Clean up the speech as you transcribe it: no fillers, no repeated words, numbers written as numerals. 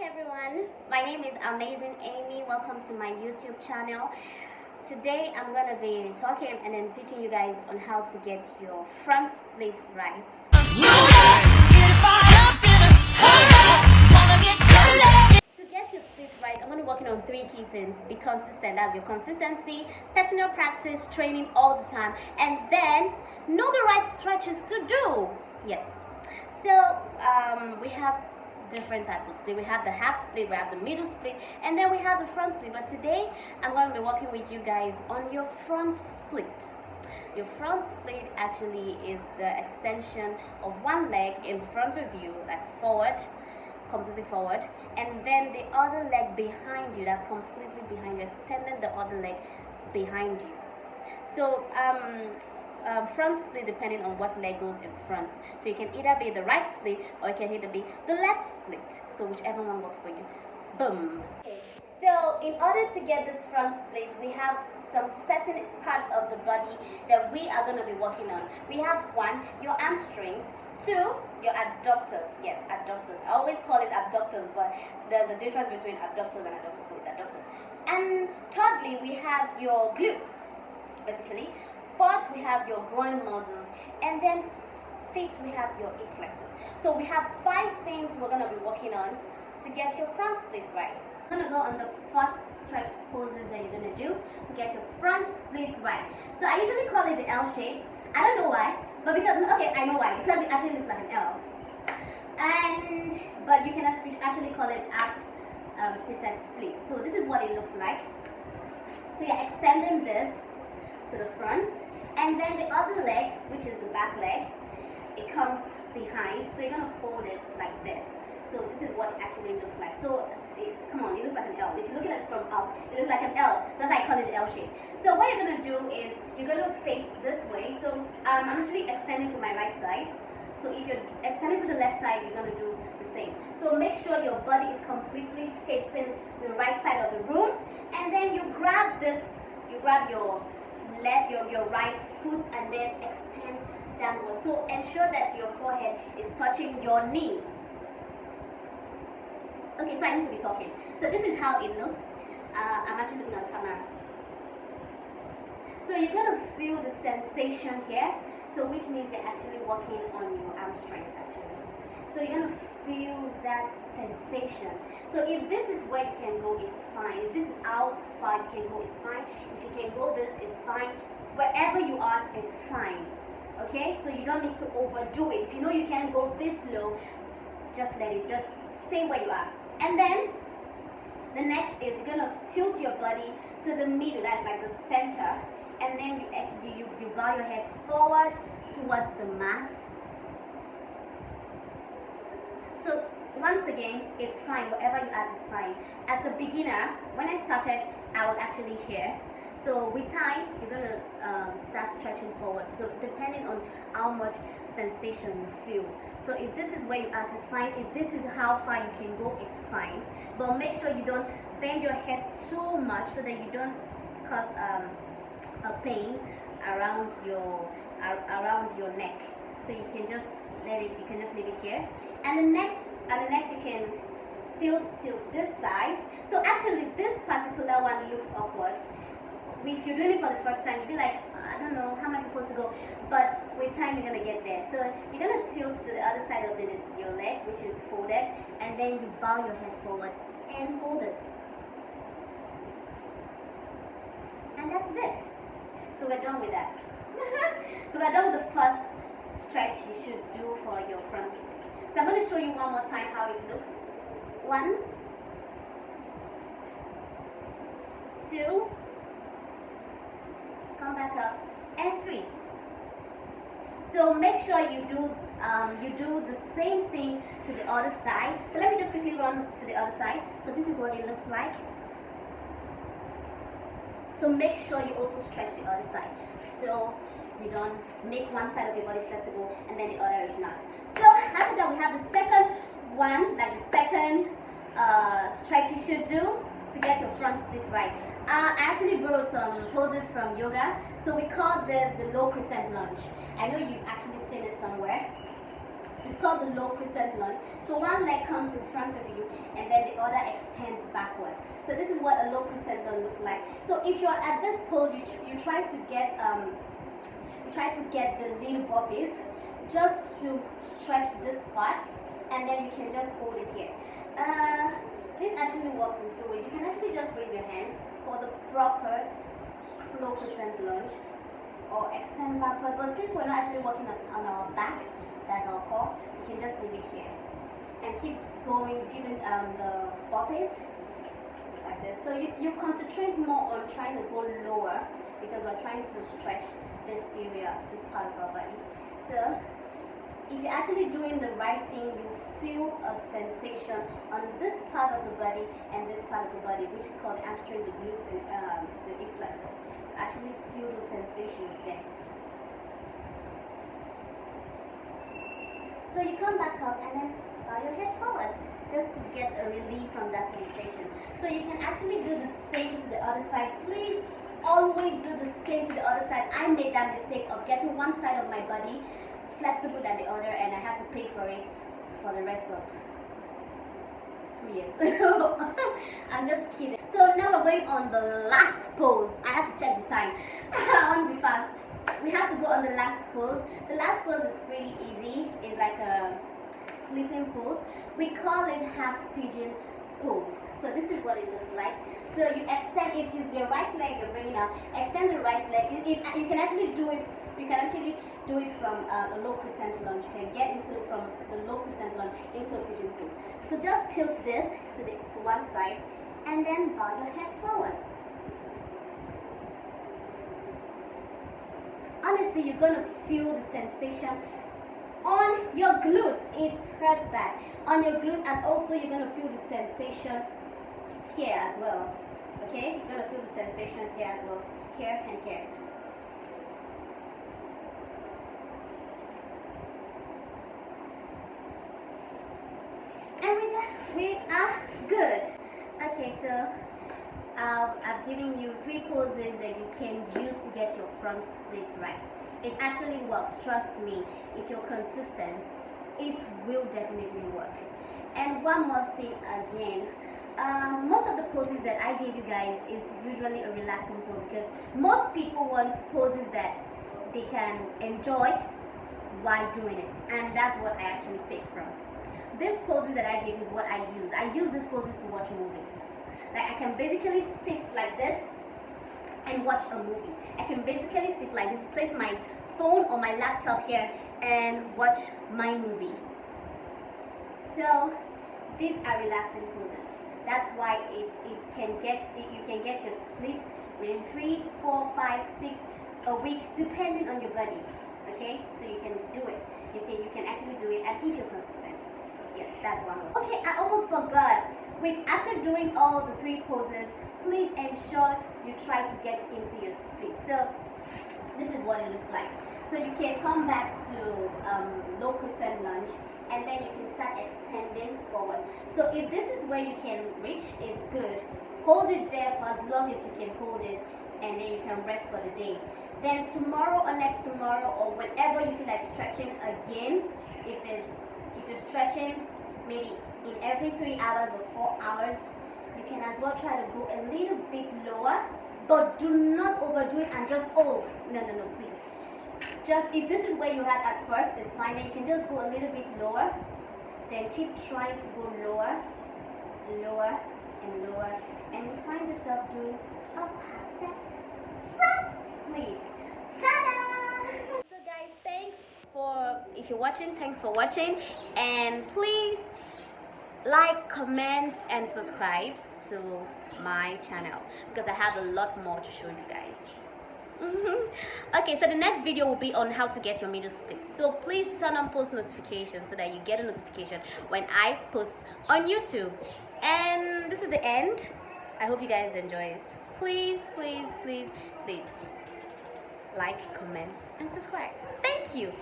everyone, my name is Amazing Amy. Welcome to my YouTube channel. Today I'm going to be talking and then teaching you guys on how to get your front split right. To get your split right, I'm going to be working on 3 key things. Be consistent, that's your consistency, personal practice, training all the time, and then know the right stretches to do. Yes. So we have different types of split. We have the half split, we have the middle split, and then we have the front split. But today I'm going to be working with you guys on your front split. Your front split actually is the extension of one leg in front of you, that's forward, completely forward, and then the other leg behind you, that's completely behind you, extending the other leg behind you. So front split depending on what leg goes in front. So you can either be the right split or you can either be the left split. So whichever one works for you. Boom. Okay. So in order to get this front split, we have some certain parts of the body that we are going to be working on. We have 1, your hamstrings. 2, your adductors. Yes, adductors. I always call it abductors, but there's a difference between abductors and adductors, so it's adductors. And thirdly, we have your glutes, basically. 4th, we have your groin muscles, and then 5th, we have your hip flexors. So we have 5 things we're going to be working on to get your front split right. I'm going to go on the first stretch poses that you're going to do to get your front split right. So I usually call it the L shape. I don't know why, but because, okay, I know why, because it actually looks like an L. But you can actually call it half seated split. So this is what it looks like. So you're extending this to the front, and then the other leg, which is the back leg, it comes behind. So you're gonna fold it like this. So this is what it actually looks like. So come on, it looks like an L. If you look at it from up, it looks like an L. So that's why I call it the L shape. So what you're gonna do is you're gonna face this way. So I'm actually extending to my right side. So if you're extending to the left side, you're gonna do the same. So make sure your body is completely facing the right side of the room, and then you grab this. You grab your right foot and then extend downward. So ensure that your forehead is touching your knee. Okay, so I need to be talking. So this is how it looks. I'm actually looking at the camera. So you're gonna feel the sensation here. So which means you're actually working on your hamstrings actually. So you're gonna feel that sensation. So if this is where you can go, it's fine. If this is how far you can go, it's fine. If you can go this, it's fine. Wherever you are, it's fine. Okay? So you don't need to overdo it. If you know you can't go this low, just let it. Just stay where you are. And then the next is you're gonna tilt your body to the middle. That's like the center. And then you bow your head forward towards the mat. So once again, it's fine. Wherever you are is fine. As a beginner, when I started, I was actually here. So with time, you're gonna start stretching forward. So depending on how much sensation you feel. So if this is where you are, it's fine. If this is how far you can go, it's fine. But make sure you don't bend your head too much so that you don't cause a pain around your neck. So you can just let it. You can just leave it here. And the next you can tilt this side. So actually, this particular one looks awkward. If you're doing it for the first time, you'll be like, I don't know, how am I supposed to go? But with time, you're gonna get there. So you're gonna tilt to the other side of your leg, which is folded, and then you bow your head forward and hold it. And that's it. So we're done with that. So we're done with the first stretch you should do for your front split. So I'm going to show you one more time how it looks. 1, 2, come back up, and 3. So make sure you do the same thing to the other side. So let me just quickly run to the other side. So this is what it looks like. So make sure you also stretch the other side. So you don't make one side of your body flexible and then the other is not. So after that, we have the second one, like the second stretch you should do to get your front split right. I actually borrowed some poses from yoga. So we call this the low crescent lunge. I know you've actually seen it somewhere. It's called called the low crescent lunge. So one leg comes in front of you and then the other extends backwards. So this is what a low crescent lunge looks like. So if you're at this pose, you try to get the little burpees just to stretch this part, and then you can just hold it here. This actually works in two ways. You can actually just raise your hand for the proper low crescent lunge or extend backward, but since we're not actually working on our back, that's our core, you can just leave it here and keep going, giving the burpees like this. So you concentrate more on trying to go lower because we're trying to stretch this area, this part of our body. So if you're actually doing the right thing, you feel a sensation on this part of the body and this part of the body, which is called the hamstring, the glutes, and the hip flexors. You actually feel those sensations there. So you come back up and then bow your head forward just to get a relief from that sensation. So you can actually do the same to the other side. Please always do the same to the other side. I made that mistake of getting one side of my body flexible than the other, and I had to pay for it for the rest of 2 years. I'm just kidding. So now we're going on the last pose. I had to check the time. I want to be fast. We have to go on the last pose. The last pose is pretty easy. It's like a sleeping pose. We call it half pigeon pose. So this is what it looks like. So you extend, if it's your right leg you're bringing out, extend the right leg. You can actually do it. You can actually do it from a low crescent lunge. You can get into from the low crescent lunge into a pigeon pose. So just tilt this to one side and then bow your head forward. Honestly, you're gonna feel the sensation on your glutes. It hurts bad on your glutes, and also you're gonna feel the sensation here as well. Okay, you're gonna feel the sensation here as well, here and here. And with that, we are good. Okay, so I've given you 3 poses that you can use to get your front split right. It actually works, trust me. If you're consistent, it will definitely work. And one more thing again, most of the poses that I gave you guys is usually a relaxing pose, because most people want poses that they can enjoy while doing it, and that's what I actually picked from. This poses that I gave is what I use. I use these poses to watch movies. Like I can basically sit like this and watch a movie. I can basically sit like this, place my phone or my laptop here and watch my movie. So these are relaxing poses. That's why you can get your split within 3, 4, 5, 6 a week, depending on your body. Okay, so you can do it. You can actually do it, and if you're consistent. Yes, that's one. Okay, I almost forgot. After doing all the 3 poses, please ensure you try to get into your split. So this is what it looks like. So you can come back to low crescent lunge, and then you can start extending forward. So if this is where you can reach, it's good. Hold it there for as long as you can hold it, and then you can rest for the day. Then tomorrow or next tomorrow, or whenever you feel like stretching again, if you're stretching maybe in every 3 hours or 4 hours, you can as well try to go a little bit lower, but do not overdo it and just, oh, no, please. Just, if this is where you had at first, it's fine. Then you can just go a little bit lower, then keep trying to go lower, lower, and lower, and you find yourself doing a perfect front split. Ta-da! So guys, if you're watching, thanks for watching, and please like, comment, and subscribe to my channel, because I have a lot more to show you guys. Okay, so the next video will be on how to get your middle split. So please turn on post notifications so that you get a notification when I post on YouTube. And this is the end. I hope you guys enjoy it. Please like, comment, and subscribe. Thank you.